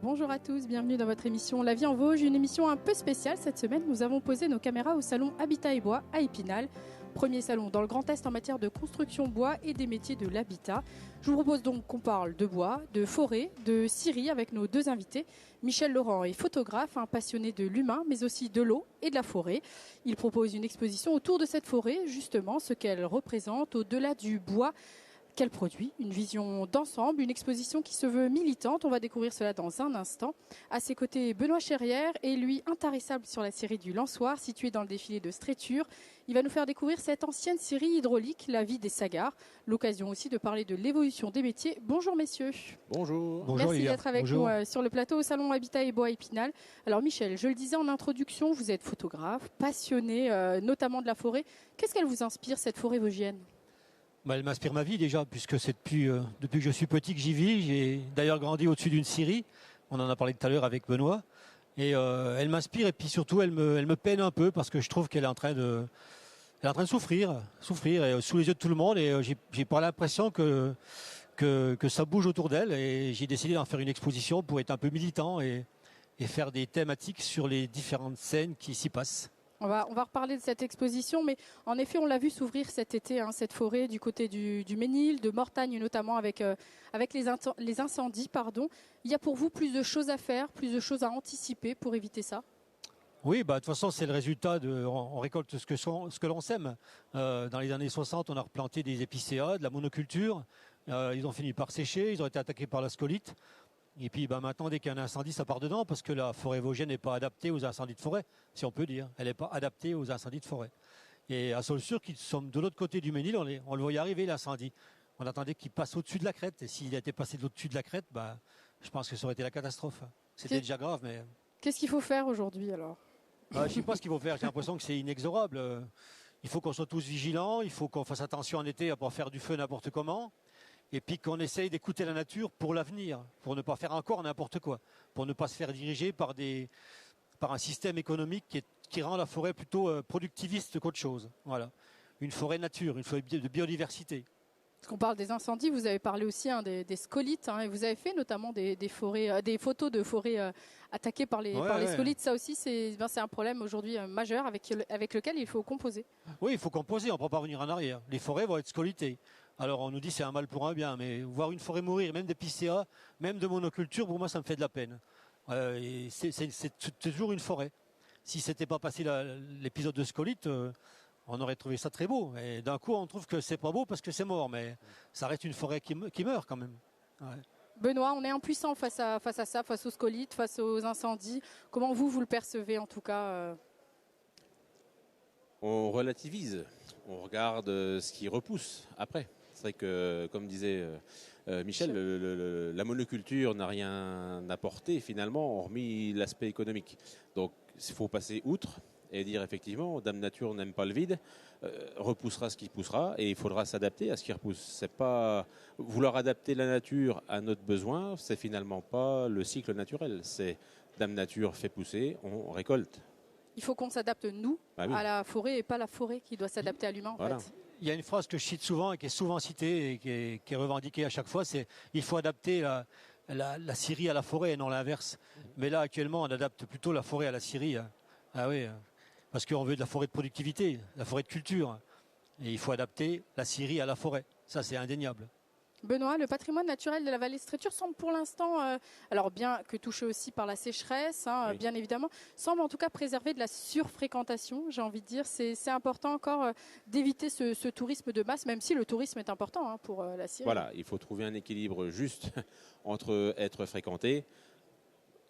bonjour à tous, bienvenue dans votre émission La vie en Vosges, une émission un peu spéciale. Cette semaine, nous avons posé nos caméras au salon Habitat et Bois à Épinal. Premier salon dans le Grand Est en matière de construction bois et des métiers de l'habitat. Je vous propose donc qu'on parle de bois, de forêt, de scierie avec nos deux invités. Michel Laurent est photographe, un passionné de l'humain, mais aussi de l'eau et de la forêt. Il propose une exposition autour de cette forêt, justement ce qu'elle représente au-delà du bois qu'elle produit, une vision d'ensemble, une exposition qui se veut militante. On va découvrir cela dans un instant. À ses côtés, Benoît Cherrière est lui intarissable sur la scierie du Lançoir, située dans le défilé de Stréture. Il va nous faire découvrir cette ancienne scierie hydraulique, la vie des Sagars. L'occasion aussi de parler de l'évolution des métiers. Bonjour messieurs. Bonjour. Merci d'être avec nous sur le plateau au salon Habitat et Bois Épinal. Alors Michel, je le disais en introduction, vous êtes photographe, passionné notamment de la forêt. Qu'est-ce qu'elle vous inspire, cette forêt vosgienne ? Elle m'inspire ma vie déjà, puisque c'est depuis que je suis petit que j'y vis. J'ai d'ailleurs grandi au-dessus d'une scierie. On en a parlé tout à l'heure avec Benoît. Et elle m'inspire et puis surtout elle me peine un peu parce que je trouve qu'elle est en train de souffrir et sous les yeux de tout le monde. Et j'ai pas l'impression que ça bouge autour d'elle. Et j'ai décidé d'en faire une exposition pour être un peu militant et faire des thématiques sur les différentes scènes qui s'y passent. On va reparler de cette exposition, mais en effet, on l'a vu s'ouvrir cet été, cette forêt du côté du Ménil, de Mortagne notamment, avec les incendies. Il y a pour vous plus de choses à faire, plus de choses à anticiper pour éviter ça ? Oui, de toute façon, c'est le résultat on récolte ce que l'on sème. Dans les années 60, on a replanté des épicéas, de la monoculture. Ils ont fini par sécher, ils ont été attaqués par la scolyte. Et puis maintenant, dès qu'il y a un incendie, ça part dedans parce que la forêt vosgienne n'est pas adaptée aux incendies de forêt, si on peut dire. Elle n'est pas adaptée aux incendies de forêt. Et à Saulsure, qui sommes de l'autre côté du Ménil, on le voyait arriver, l'incendie. On attendait qu'il passe au-dessus de la crête. Et s'il était passé de l'au-dessus de la crête, je pense que ça aurait été la catastrophe. C'était déjà grave, mais... Qu'est-ce qu'il faut faire aujourd'hui alors ? Je ne sais pas ce qu'il faut faire. J'ai l'impression que c'est inexorable. Il faut qu'on soit tous vigilants. Il faut qu'on fasse attention en été à ne pas faire du feu n'importe comment. Et puis qu'on essaye d'écouter la nature pour l'avenir, pour ne pas faire encore n'importe quoi, pour ne pas se faire diriger par un système économique qui rend la forêt plutôt productiviste qu'autre chose. Voilà. Une forêt nature, une forêt de biodiversité. Parce qu'on parle des incendies, vous avez parlé aussi des scolytes, et vous avez fait notamment des photos de forêts attaquées par les scolytes. Ça aussi, c'est un problème aujourd'hui majeur avec lequel il faut composer. Oui, il faut composer, on ne peut pas revenir en arrière. Les forêts vont être scolytées. Alors on nous dit c'est un mal pour un bien, mais voir une forêt mourir, même d'épicéas, même de monoculture, pour moi ça me fait de la peine. C'est toujours une forêt. Si c'était pas passé l'épisode de scolyte, on aurait trouvé ça très beau. Et d'un coup on trouve que c'est pas beau parce que c'est mort, mais ça reste une forêt qui meurt quand même. Ouais. Benoît, on est impuissant face à ça, face aux scolytes, face aux incendies. Comment vous le percevez en tout cas On relativise, on regarde ce qui repousse après. C'est vrai que, comme disait Michel, la monoculture n'a rien apporté finalement, hormis l'aspect économique. Donc il faut passer outre et dire effectivement, Dame Nature n'aime pas le vide, repoussera ce qui poussera et il faudra s'adapter à ce qui repousse. C'est pas vouloir adapter la nature à notre besoin, c'est finalement pas le cycle naturel. C'est Dame Nature fait pousser, on récolte. Il faut qu'on s'adapte, nous, à la forêt et pas la forêt qui doit s'adapter à l'humain, en fait. Il y a une phrase que je cite souvent et qui est souvent citée et qui est revendiquée à chaque fois, c'est il faut adapter la scierie à la forêt et non l'inverse. Mais là, actuellement, on adapte plutôt la forêt à la scierie. Ah oui, parce qu'on veut de la forêt de productivité, la forêt de culture. Et il faut adapter la scierie à la forêt. Ça, c'est indéniable. Benoît, le patrimoine naturel de la vallée de Stréture semble pour l'instant, alors bien que touché aussi par la sécheresse, bien évidemment, semble en tout cas préserver de la surfréquentation, j'ai envie de dire. C'est important encore d'éviter ce tourisme de masse, même si le tourisme est important pour la scierie. Voilà, il faut trouver un équilibre juste entre être fréquenté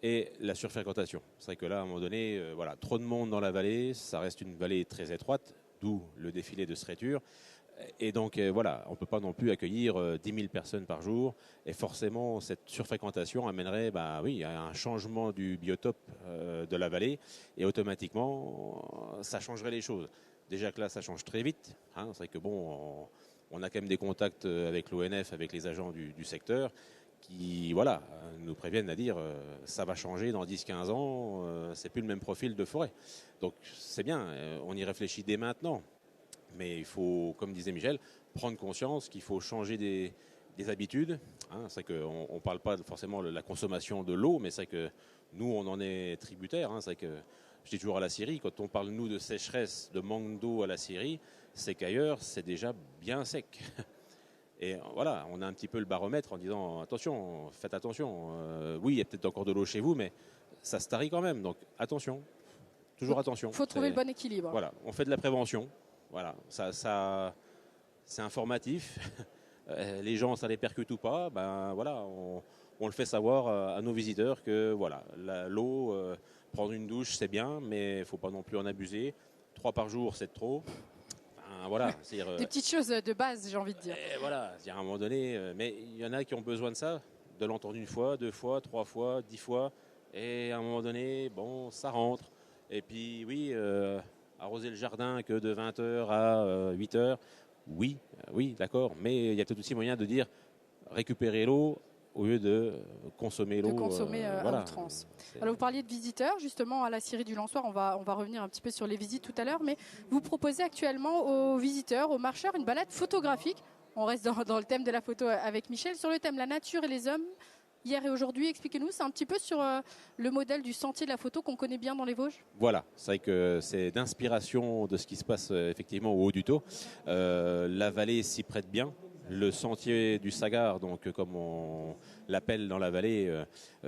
et la surfréquentation. C'est vrai que là, à un moment donné, trop de monde dans la vallée, ça reste une vallée très étroite, d'où le défilé de Stréture. Et donc, on ne peut pas non plus accueillir 10 000 personnes par jour. Et forcément, cette surfréquentation amènerait à un changement du biotope de la vallée. Et automatiquement, ça changerait les choses. Déjà que là, ça change très vite. C'est vrai que on a quand même des contacts avec l'ONF, avec les agents du secteur, qui nous préviennent à dire ça va changer dans 10-15 ans, c'est plus le même profil de forêt. Donc c'est bien, on y réfléchit dès maintenant. Mais il faut, comme disait Michel, prendre conscience qu'il faut changer des des habitudes. Hein. C'est vrai qu'on ne parle pas forcément de la consommation de l'eau, mais c'est vrai que nous, on en est tributaire. Hein. C'est vrai que je dis toujours à la Syrie, quand on parle, nous, de sécheresse, de manque d'eau à la Syrie, c'est qu'ailleurs, c'est déjà bien sec. Et voilà, on a un petit peu le baromètre en disant attention, faites attention. Oui, il y a peut-être encore de l'eau chez vous, mais ça se tarit quand même. Donc attention, toujours attention. Il faut trouver le bon équilibre. Voilà, on fait de la prévention. Voilà, ça c'est informatif. Les gens, ça les percute ou pas. Ben voilà, on le fait savoir à nos visiteurs que voilà, l'eau, prendre une douche, c'est bien, mais il ne faut pas non plus en abuser. 3 par jour, c'est trop. Voilà, des petites choses de base, j'ai envie de dire. Voilà, à un moment donné, mais il y en a qui ont besoin de ça, de l'entendre 1 fois, 2 fois, 3 fois, 10 fois, et à un moment donné, bon, ça rentre. Et puis oui, arroser le jardin que de 20h à 8h, oui, d'accord, mais il y a peut-être aussi moyen de dire récupérer l'eau au lieu de consommer l'eau. De consommer à outrance. Alors vous parliez de visiteurs, justement à la Syrie du Lançois, on va revenir un petit peu sur les visites tout à l'heure, mais vous proposez actuellement aux visiteurs, aux marcheurs, une balade photographique. On reste dans le thème de la photo avec Michel, sur le thème la nature et les hommes, hier et aujourd'hui. Expliquez-nous, c'est un petit peu sur le modèle du sentier de la photo qu'on connaît bien dans les Vosges. Voilà, c'est vrai que c'est d'inspiration de ce qui se passe effectivement au Haut-du-Taux. La vallée s'y prête bien. Le sentier du Sagard, donc comme on l'appelle dans la vallée,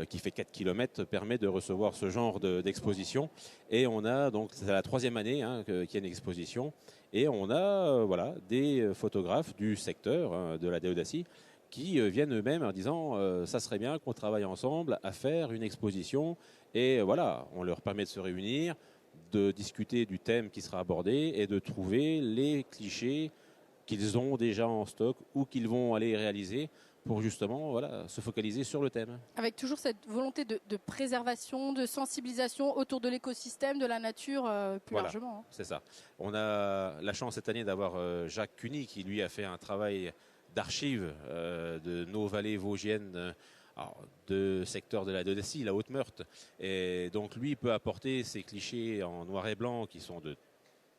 qui fait 4 km, permet de recevoir ce genre d'exposition. Et on a donc, c'est la 3e année qu'il y a une exposition. Et on a des photographes du secteur de la Déodacie qui viennent eux-mêmes en disant ça serait bien qu'on travaille ensemble à faire une exposition. Et voilà, on leur permet de se réunir, de discuter du thème qui sera abordé et de trouver les clichés qu'ils ont déjà en stock ou qu'ils vont aller réaliser pour justement se focaliser sur le thème. Avec toujours cette volonté de préservation, de sensibilisation autour de l'écosystème, de la nature plus largement. Hein. C'est ça. On a la chance cette année d'avoir Jacques Cuny qui lui a fait un travail d'archives de nos vallées vosgiennes de secteur de la Déodacie, la Haute-Meurthe. Et donc lui peut apporter ces clichés en noir et blanc qui sont de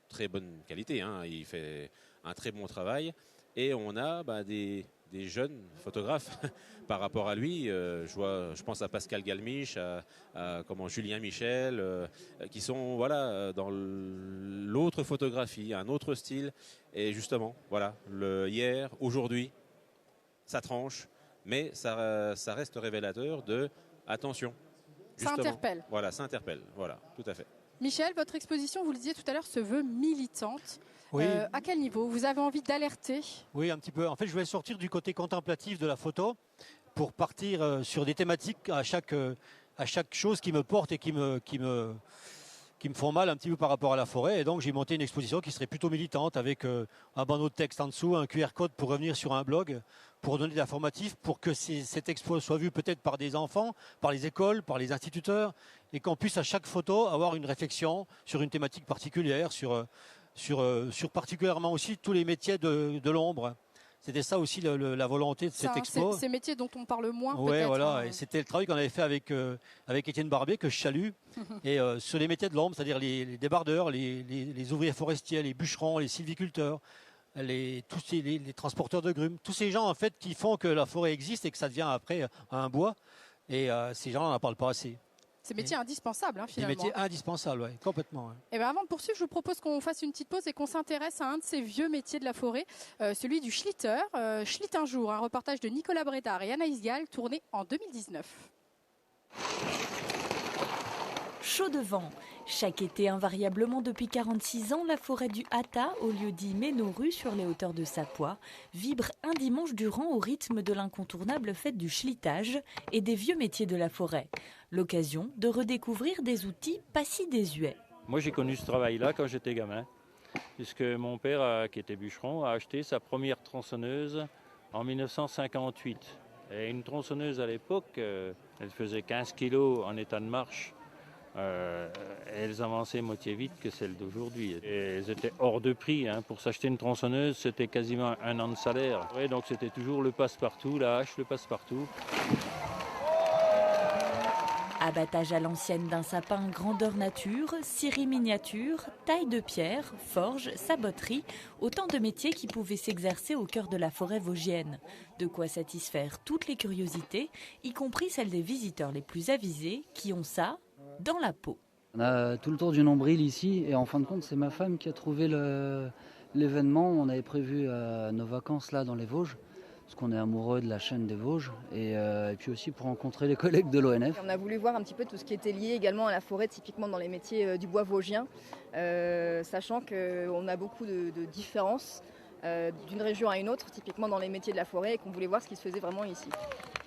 très bonne qualité. Hein. Il fait un très bon travail. Et on a des jeunes photographes par rapport à lui. Je pense à Pascal Galmiche, à Julien Michel, qui sont dans l'autre photographie, un autre style. Et justement, le hier, aujourd'hui, ça tranche, mais ça reste révélateur de attention. Justement. Ça interpelle. Voilà, ça interpelle. Voilà, tout à fait. Michel, votre exposition, vous le disiez tout à l'heure, se veut militante. Oui. À quel niveau? Vous avez envie d'alerter? Oui, un petit peu. En fait, je voulais sortir du côté contemplatif de la photo pour partir sur des thématiques à chaque chose qui me porte et qui me font mal un petit peu par rapport à la forêt. Et donc, j'ai monté une exposition qui serait plutôt militante avec un bandeau de texte en dessous, un QR code pour revenir sur un blog, pour donner de l'informatif, pour que cette expo soit vue peut-être par des enfants, par les écoles, par les instituteurs, et qu'on puisse à chaque photo avoir une réflexion sur une thématique particulière, sur particulièrement aussi tous les métiers de l'ombre. C'était ça aussi la volonté de cette expo. Ces métiers dont on parle moins peut-être. Oui, voilà. Hein. Et c'était le travail qu'on avait fait avec Étienne Barbet, que je salue. Et sur les métiers de l'ombre, c'est-à-dire les débardeurs, les ouvriers forestiers, les bûcherons, les sylviculteurs, les transporteurs de grumes. Tous ces gens, en fait, qui font que la forêt existe et que ça devient après un bois. Et ces gens-là, on n'en parle pas assez. Ces métiers indispensables, finalement. Des métiers indispensables, oui, complètement. Ouais. Et avant de poursuivre, je vous propose qu'on fasse une petite pause et qu'on s'intéresse à un de ces vieux métiers de la forêt, celui du schlitter. Schlitt un jour, un reportage de Nicolas Brétard et Anaïs Gall, tourné en 2019. Chaud de vent. Chaque été, invariablement depuis 46 ans, la forêt du Hata, au lieu dit Ménoru sur les hauteurs de Sapois, vibre un dimanche durant au rythme de l'incontournable fête du schlittage et des vieux métiers de la forêt. L'occasion de redécouvrir des outils pas si désuets. Moi j'ai connu ce travail-là quand j'étais gamin, puisque mon père, qui était bûcheron, a acheté sa première tronçonneuse en 1958. Et une tronçonneuse à l'époque, elle faisait 15 kilos en état de marche. Elles avançaient moitié vite que celles d'aujourd'hui. Et elles étaient hors de prix. Pour s'acheter une tronçonneuse, c'était quasiment 1 an de salaire. Et donc c'était toujours le passe-partout, la hache, le passe-partout. Abattage à l'ancienne d'un sapin grandeur nature, scierie miniature, taille de pierre, forge, saboterie, autant de métiers qui pouvaient s'exercer au cœur de la forêt vosgienne. De quoi satisfaire toutes les curiosités, y compris celles des visiteurs les plus avisés qui ont ça dans la peau. On a tout le tour du nombril ici et en fin de compte c'est ma femme qui a trouvé l'événement. On avait prévu nos vacances là dans les Vosges. Parce qu'on est amoureux de la chaîne des Vosges et puis aussi pour rencontrer les collègues de l'ONF. On a voulu voir un petit peu tout ce qui était lié également à la forêt, typiquement dans les métiers du bois vosgien, sachant qu'on a beaucoup de différences d'une région à une autre, typiquement dans les métiers de la forêt, et qu'on voulait voir ce qui se faisait vraiment ici.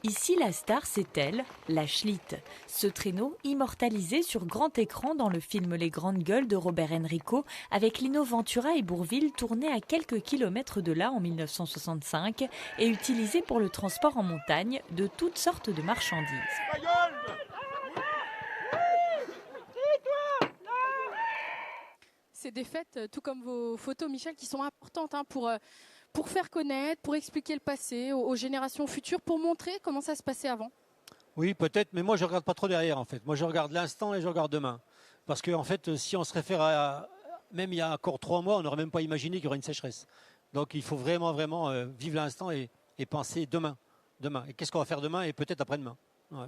Ici, la star, c'est elle, la Schlitt. Ce traîneau, immortalisé sur grand écran dans le film Les Grandes Gueules de Robert Enrico, avec Lino Ventura et Bourvil, tourné à quelques kilomètres de là en 1965 et utilisé pour le transport en montagne de toutes sortes de marchandises. C'est des fêtes, tout comme vos photos, Michel, qui sont importantes pour faire connaître, pour expliquer le passé aux générations futures, pour montrer comment ça se passait avant. Oui, peut-être, mais moi je ne regarde pas trop derrière en fait. Moi je regarde l'instant et je regarde demain. Parce que en fait, si on se réfère à même il y a encore 3 mois, on n'aurait même pas imaginé qu'il y aurait une sécheresse. Donc il faut vraiment vivre l'instant et penser demain. Et qu'est-ce qu'on va faire demain et peut-être après-demain. Ouais.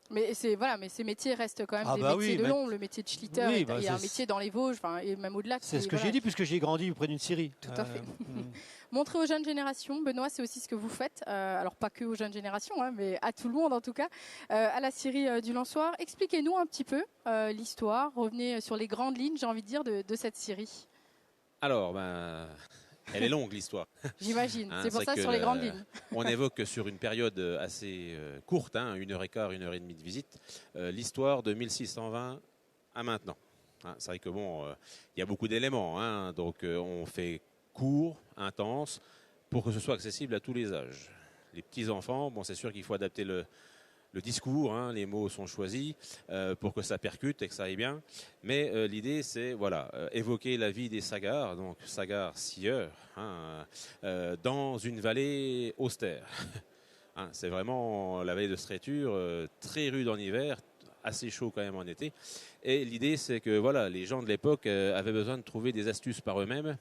Mais ces métiers restent quand même métiers de l'ombre. Le métier de Schlitter, il y a un métier dans les Vosges, et même au-delà. C'est ce que j'ai dit puisque j'ai grandi auprès d'une scierie. Tout à fait. Montrer aux jeunes générations, Benoît, c'est aussi ce que vous faites. Alors pas que aux jeunes générations, mais à tout le monde en tout cas, à la scierie du Lançois. Expliquez-nous un petit peu l'histoire. Revenez sur les grandes lignes, j'ai envie de dire, de cette scierie. Alors, elle est longue l'histoire. J'imagine, c'est pour ça sur les grandes lignes. On évoque que sur une période assez courte, 1h15, 1h30 de visite, l'histoire de 1620 à maintenant. C'est vrai que il y a beaucoup d'éléments, donc on fait court, intense, pour que ce soit accessible à tous les âges. Les petits-enfants, c'est sûr qu'il faut adapter le discours, les mots sont choisis pour que ça percute et que ça aille bien. Mais l'idée, c'est évoquer la vie des sagars, donc sagars scieurs, dans une vallée austère. C'est vraiment la vallée de Stréture, très rude en hiver, assez chaud quand même en été. Et l'idée, c'est que les gens de l'époque avaient besoin de trouver des astuces par eux-mêmes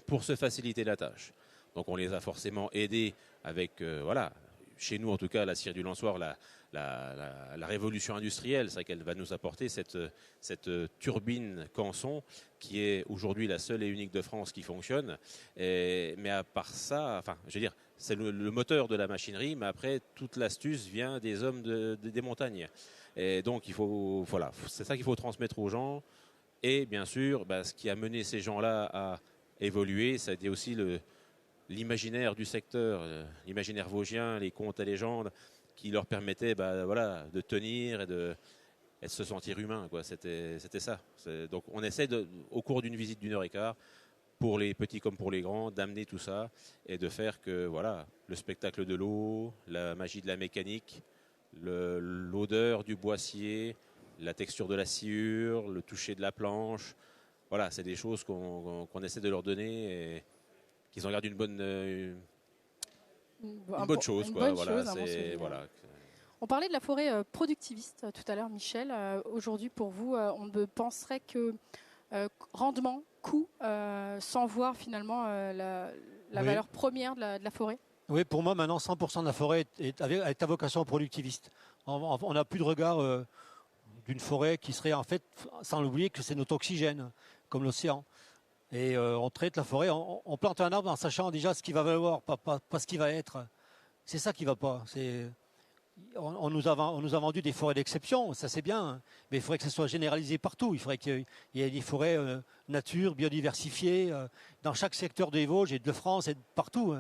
pour se faciliter la tâche. Donc on les a forcément aidés avec, chez nous en tout cas, la scierie du Lançois, la révolution industrielle, c'est vrai qu'elle va nous apporter cette turbine Canson qui est aujourd'hui la seule et unique de France qui fonctionne. Mais à part ça, c'est le moteur de la machinerie, mais après toute l'astuce vient des hommes des montagnes. Et donc c'est ça qu'il faut transmettre aux gens. Et bien sûr, ce qui a mené ces gens-là à évoluer, ça a été aussi l'imaginaire du secteur, l'imaginaire vosgien, les contes et légendes qui leur permettaient de tenir et de se sentir humain. C'était ça. Donc on essaie au cours d'une visite d'1h15, pour les petits comme pour les grands, d'amener tout ça et de faire que le spectacle de l'eau, la magie de la mécanique, l'odeur du boissier, la texture de la sciure, le toucher de la planche, c'est des choses qu'on essaie de leur donner et qu'ils en gardent une bonne chose. On parlait de la forêt productiviste tout à l'heure, Michel. Aujourd'hui, pour vous, on ne penserait que rendement, coût, sans voir finalement la valeur première de la forêt. Oui, pour moi, maintenant, 100% de la forêt est à vocation productiviste. On n'a plus de regard d'une forêt qui serait, en fait, sans l'oublier, que c'est notre oxygène, comme l'océan. Et on traite la forêt, on plante un arbre en sachant déjà ce qu'il va valoir, pas ce qu'il va être. C'est ça qui ne va pas. On nous a vendu des forêts d'exception, ça c'est bien, mais il faudrait que ça soit généralisé partout. Il faudrait qu'il y ait des forêts nature, biodiversifiées, dans chaque secteur des Vosges et de France et de partout.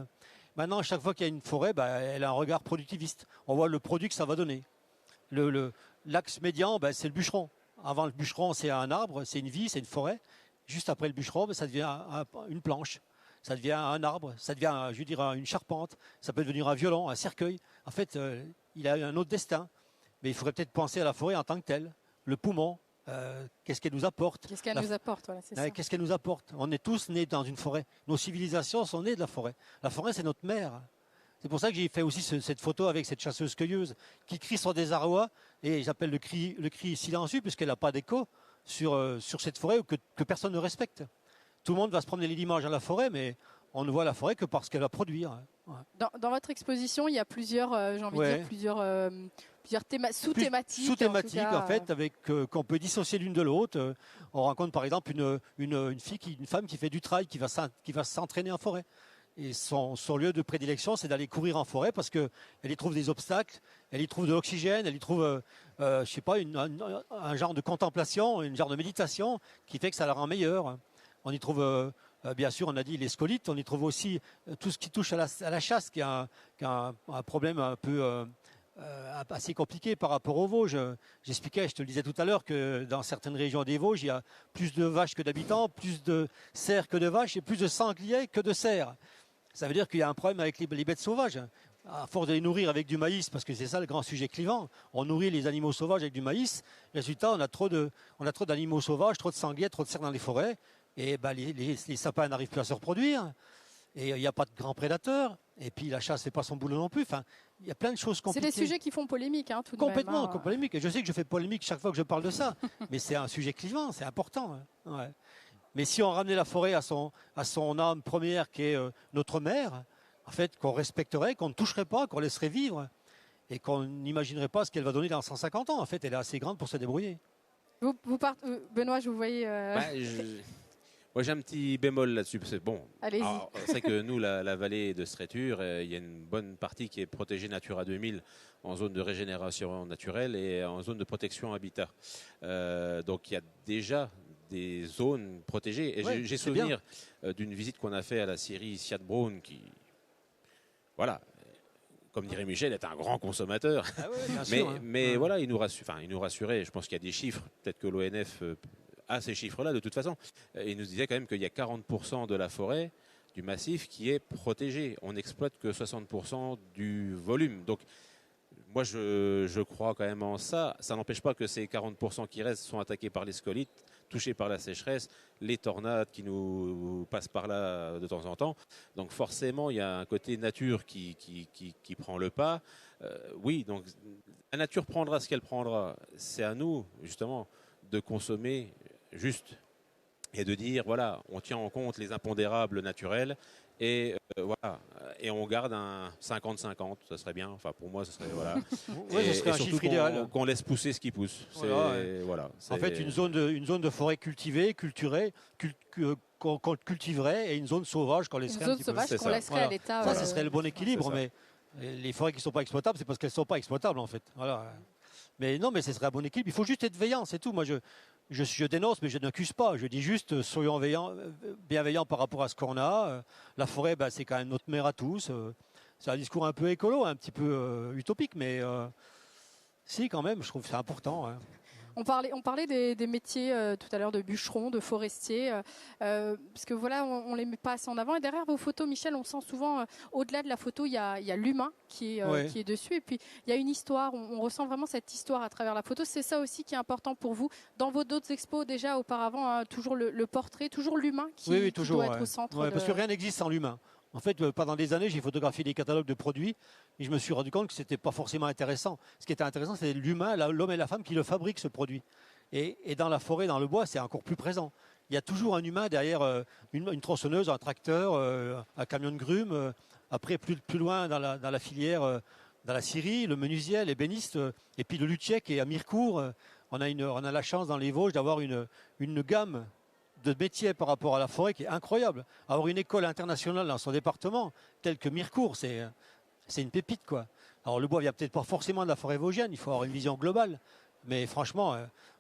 Maintenant, chaque fois qu'il y a une forêt, elle a un regard productiviste. On voit le produit que ça va donner. L'axe médian, c'est le bûcheron. Avant le bûcheron, c'est un arbre, c'est une vie, c'est une forêt. Juste après le bûcheron, ça devient une planche, ça devient un arbre, ça devient, une charpente, ça peut devenir un violon, un cercueil. En fait, il a un autre destin. Mais il faudrait peut-être penser à la forêt en tant que telle. Le poumon, qu'est-ce qu'elle nous apporte ? Qu'est-ce qu'elle nous apporte, c'est ça. Qu'est-ce qu'elle nous apporte ? On est tous nés dans une forêt. Nos civilisations sont nées de la forêt. La forêt, c'est notre mère. C'est pour ça que j'ai fait aussi cette photo avec cette chasseuse-cueilleuse qui crie son désarroi, et j'appelle le cri silencieux puisqu'elle n'a pas d'écho sur cette forêt que personne ne respecte. Tout le monde va se promener les dimanches dans la forêt, mais on ne voit la forêt que parce qu'elle va produire. Ouais. Dans votre exposition, il y a plusieurs, j'ai envie de dire, plusieurs sous-thématiques. Sous-thématiques, en fait, avec qu'on peut dissocier l'une de l'autre. On rencontre par exemple une femme qui fait du trail, qui va s'entraîner en forêt. Et son lieu de prédilection, c'est d'aller courir en forêt parce qu'elle y trouve des obstacles, elle y trouve de l'oxygène, elle y trouve, je sais pas, un genre de contemplation, un genre de méditation qui fait que ça la rend meilleure. On y trouve, bien sûr, on a dit les scolites, on y trouve aussi tout ce qui touche à la chasse, qui est un problème un peu assez compliqué par rapport aux Vosges. J'expliquais, je te le disais tout à l'heure, que dans certaines régions des Vosges, il y a plus de vaches que d'habitants, plus de cerfs que de vaches et plus de sangliers que de cerfs. Ça veut dire qu'il y a un problème avec les bêtes sauvages. À force de les nourrir avec du maïs, parce que c'est ça le grand sujet clivant, on nourrit les animaux sauvages avec du maïs. Résultat, on a trop d'animaux sauvages, trop de sangliers, trop de cerfs dans les forêts. Et les sapins n'arrivent plus à se reproduire. Et il n'y a pas de grands prédateurs. Et puis la chasse, c'est pas son boulot non plus. Enfin, il y a plein de choses compliquées. C'est des sujets qui font polémique, hein, tout de complètement, même. Complètement polémique. Et je sais que je fais polémique chaque fois que je parle de ça. Mais c'est un sujet clivant, c'est important. Hein. Ouais. Mais si on ramenait la forêt à son âme première, qui est notre mère, en fait, qu'on respecterait, qu'on ne toucherait pas, qu'on laisserait vivre, et qu'on n'imaginerait pas ce qu'elle va donner dans 150 ans. En fait, elle est assez grande pour se débrouiller. Benoît, je vous voyais... Moi, j'ai un petit bémol là-dessus. Bon, allez-y. C'est vrai que nous, la vallée de Stréture, il y a une bonne partie qui est protégée Natura 2000 en zone de régénération naturelle et en zone de protection habitat. Donc, il y a déjà des zones protégées. Et j'ai souvenir d'une visite qu'on a fait à la scierie Siat-Braun qui, voilà, comme dirait Michel, est un grand consommateur. Ah oui, mais voilà, il nous rassurait. Je pense qu'il y a des chiffres. Peut-être que l'ONF a ces chiffres-là de toute façon. Il nous disait quand même qu'il y a 40% de la forêt, du massif, qui est protégé. On n'exploite que 60% du volume. Donc, moi, je crois quand même en ça. Ça n'empêche pas que ces 40% qui restent sont attaqués par les scolites, touchés par la sécheresse, les tornades qui nous passent par là de temps en temps. Donc forcément, il y a un côté nature qui prend le pas. Oui, donc la nature prendra ce qu'elle prendra. C'est à nous, justement, de consommer juste et de dire, voilà, on tient en compte les impondérables naturels et voilà, et on garde un 50-50, ça serait bien. Enfin, pour moi, ce serait voilà. Ce serait un chiffre idéal. Qu'on laisse pousser ce qui pousse. Voilà, en fait, une zone de forêt cultivée, culturée, qu'on cultiverait, et une zone sauvage qu'on laisserait un petit peu. Une zone sauvage qu'on laisserait à l'état. Ça, ce serait le bon équilibre. Mais les forêts qui ne sont pas exploitables, c'est parce qu'elles ne sont pas exploitables, en fait. Voilà. Mais non, mais ce serait un bon équilibre. Il faut juste être veillant, c'est tout. Moi, je dénonce, mais je n'accuse pas. Je dis juste, soyons bienveillants par rapport à ce qu'on a. La forêt, c'est quand même notre mère à tous. C'est un discours un peu écolo, un petit peu utopique, mais si, quand même, je trouve que c'est important. Hein. On parlait des métiers tout à l'heure de bûcheron, de forestier, parce que voilà, on les met pas assez en avant. Et derrière vos photos, Michel, on sent souvent, au-delà de la photo, il y a l'humain qui est dessus. Et puis, il y a une histoire, on ressent vraiment cette histoire à travers la photo. C'est ça aussi qui est important pour vous. Dans vos d'autres expos, déjà auparavant, hein, toujours le portrait, toujours l'humain qui doit être au centre. Parce que rien n'existe sans l'humain. En fait, pendant des années, j'ai photographié des catalogues de produits et je me suis rendu compte que ce n'était pas forcément intéressant. Ce qui était intéressant, c'est l'humain, l'homme et la femme qui le fabriquent, ce produit. Et dans la forêt, dans le bois, c'est encore plus présent. Il y a toujours un humain derrière une tronçonneuse, un tracteur, un camion de grumes. Après, plus loin dans la filière, dans la scierie, le menuisier, l'ébéniste, et puis le luthier qui est à Mirecourt. On a la chance dans les Vosges d'avoir une gamme de métiers par rapport à la forêt qui est incroyable. Avoir une école internationale dans son département, telle que Mirecourt, c'est une pépite, quoi. Alors le bois vient peut-être pas forcément de la forêt vosgienne, il faut avoir une vision globale. Mais franchement,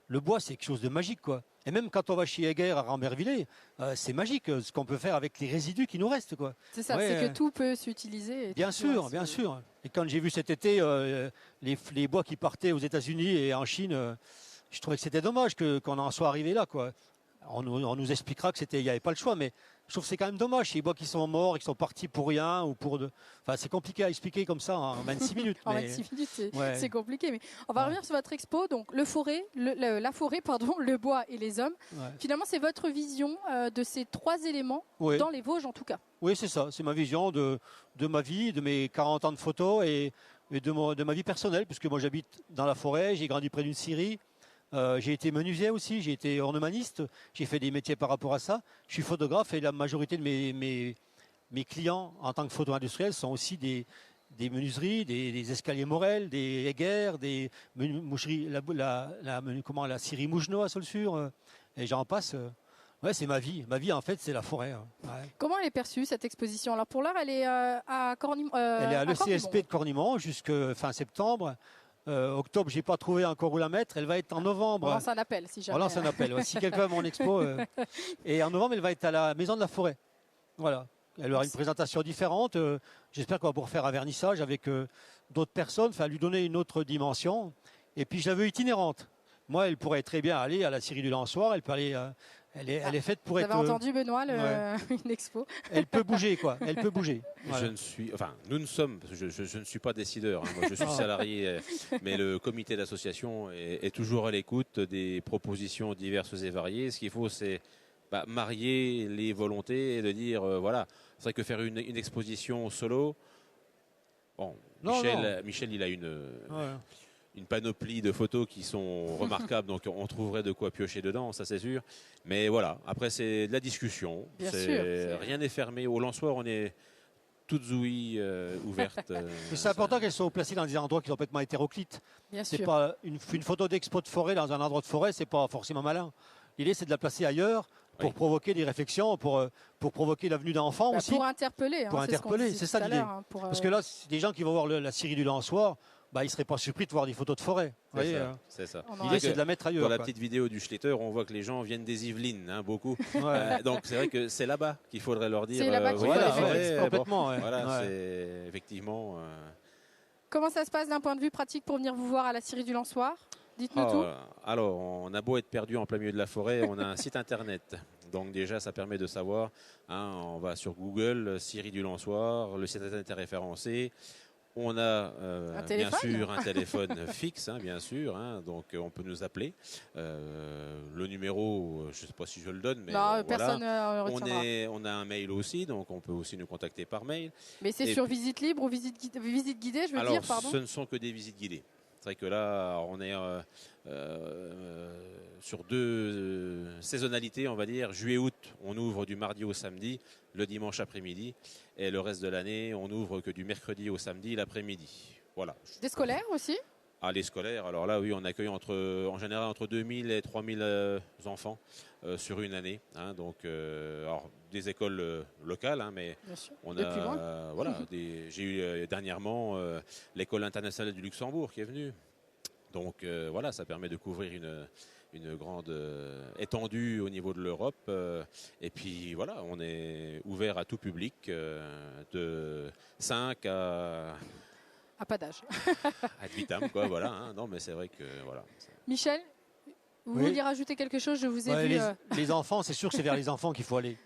le bois, c'est quelque chose de magique, quoi. Et même quand on va chez Heger à Rambervillers, c'est magique ce qu'on peut faire avec les résidus qui nous restent, quoi. C'est ça, c'est que tout peut s'utiliser. Bien sûr. Et quand j'ai vu cet été les bois qui partaient aux États-Unis et en Chine, je trouvais que c'était dommage qu'on en soit arrivé là, quoi. on nous expliquera que il n'y avait pas le choix, mais je trouve que c'est quand même dommage. Ces bois qui sont morts, qui sont partis pour rien ou pour de. Enfin, c'est compliqué à expliquer comme ça en 26 minutes. En mais... 26 minutes, Ouais. c'est compliqué. Mais on va revenir sur votre expo. Donc, la forêt, le bois et les hommes. Ouais. Finalement, c'est votre vision de ces 3 éléments Oui. dans les Vosges, en tout cas. Oui, c'est ça. C'est ma vision de ma vie, de mes 40 ans de photos et de ma vie personnelle, puisque moi j'habite dans la forêt, j'ai grandi près d'une scierie. J'ai été menuisier aussi, j'ai été ornemaniste, j'ai fait des métiers par rapport à ça. Je suis photographe et la majorité de mes clients en tant que photo industriel sont aussi des menuiseries, des escaliers Morel, des Heger, des moucheries, la scierie Mougenot à Saulsure, et j'en passe. Ouais, c'est ma vie. Ma vie, en fait, c'est la forêt. Ouais. Comment elle est perçue, cette exposition? Alors, pour l'heure, elle est à Cornimont. Elle est à l'ECSP Cornimont. de Cornimont jusqu'à fin septembre. Octobre, j'ai pas trouvé encore où la mettre. Elle va être en novembre. On lance un appel, si jamais. On lance un appel. Ouais, si quelqu'un a mon expo. Et en novembre, elle va être à la Maison de la Forêt. Voilà. Elle aura une présentation différente. J'espère qu'on va pouvoir faire un vernissage avec d'autres personnes, enfin lui donner une autre dimension. Et puis je la veux itinérante. Moi, elle pourrait très bien aller à la scierie du Lançoir. Elle peut aller. Elle est faite pour être. Vous avez entendu, Benoît, une expo. Elle peut bouger, quoi. Elle peut bouger. Voilà. Nous ne sommes, parce que je ne suis pas décideur, hein, moi je suis salarié, mais le comité d'association est toujours à l'écoute des propositions diverses et variées. Ce qu'il faut, c'est marier les volontés et de dire, voilà, c'est vrai que faire une exposition solo, bon, Michel, il a une panoplie de photos qui sont remarquables, donc on trouverait de quoi piocher dedans, ça c'est sûr. Mais voilà, après c'est de la discussion. Bien sûr. Rien n'est fermé. Au Lançoir, on est toutes ouïes ouvertes. C'est important qu'elles soient placées dans des endroits qui sont complètement hétéroclites. Bien C'est sûr. pas une photo d'expo de forêt dans un endroit de forêt, c'est pas forcément malin. L'idée, c'est de la placer ailleurs pour provoquer des réflexions, pour provoquer la venue d'enfants aussi. Pour interpeller. Pour interpeller, c'est ça l'idée. Parce que là, des gens qui vont voir la scierie du Lançoir, ils ne seraient pas surpris de voir des photos de forêt. C'est ça. L'idée, c'est de la mettre ailleurs. Dans la petite vidéo du Schlitter, on voit que les gens viennent des Yvelines, hein, beaucoup. Donc c'est vrai que c'est là-bas qu'il faudrait leur dire. C'est là-bas qu'il faut aller. Complètement. Voilà, c'est effectivement. Comment ça se passe d'un point de vue pratique pour venir vous voir à la scierie du Lançoir? Dites-nous tout. Alors, on a beau être perdu en plein milieu de la forêt, on a un site internet. Donc déjà, ça permet de savoir. On va sur Google, scierie du Lançoir, le site internet est référencé. On a bien sûr un téléphone fixe, bien sûr, donc on peut nous appeler. Le numéro, je ne sais pas si je le donne, mais personne on a un mail aussi, donc on peut aussi nous contacter par mail. Mais c'est sur visite libre ou visite guidée, je veux dire, pardon. Ce ne sont que des visites guidées. C'est vrai que là, on est sur 2 saisonnalités, on va dire. Juillet-août, on ouvre du mardi au samedi, le dimanche après-midi. Et le reste de l'année, on n'ouvre que du mercredi au samedi, l'après-midi. Voilà. Des scolaires aussi? Les scolaires, alors là, oui, on accueille en général entre 2000 et 3000 enfants sur une année. Donc, alors, des écoles locales, mais on a, j'ai eu dernièrement l'école internationale du Luxembourg qui est venue. Donc, voilà, ça permet de couvrir une grande étendue au niveau de l'Europe. Et puis, voilà, on est ouvert à tout public, de 5 à pas d'âge. Ad vitam, quoi, voilà. Non, mais c'est vrai que, voilà. Michel, vous vouliez rajouter quelque chose? Je vous ai vu. Les enfants, c'est sûr que c'est vers les enfants qu'il faut aller.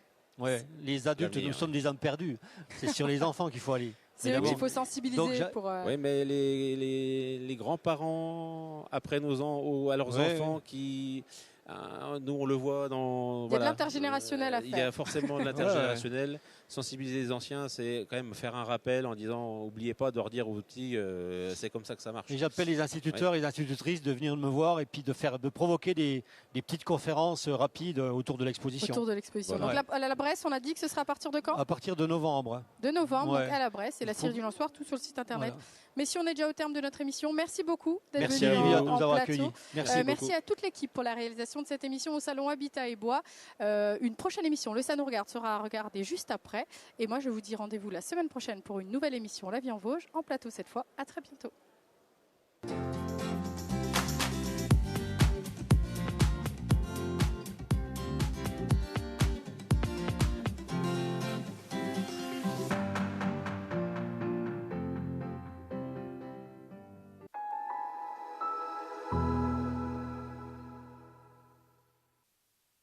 Les adultes, nous sommes des âmes perdues. C'est sur les enfants qu'il faut aller. C'est eux qu'il faut sensibiliser. Oui, mais les grands-parents apprennent à leurs enfants qui... nous, on le voit dans... Il y a de l'intergénérationnel à faire. Il y a forcément de l'intergénérationnel. Sensibiliser les anciens, c'est quand même faire un rappel en disant, n'oubliez pas de leur dire aux petits, c'est comme ça que ça marche. Et j'appelle les instituteurs et les institutrices de venir me voir et puis de provoquer des petites conférences rapides autour de l'exposition. Autour de l'exposition. Voilà. Donc à la Bresse, on a dit que ce sera à partir de quand? À partir de novembre. De novembre, donc à la Bresse et la scierie du Lançoir, tout sur le site internet. Voilà. Mais si on est déjà au terme de notre émission, merci beaucoup d'être venu de nous avoir plateau. accueillis. Merci à toute l'équipe pour la réalisation de cette émission au Salon Habitat et Bois. Une prochaine émission, Le Ça nous regarde, sera à regarder juste après. Et moi, je vous dis rendez-vous la semaine prochaine pour une nouvelle émission La Vie en Vosges, en plateau cette fois. À très bientôt.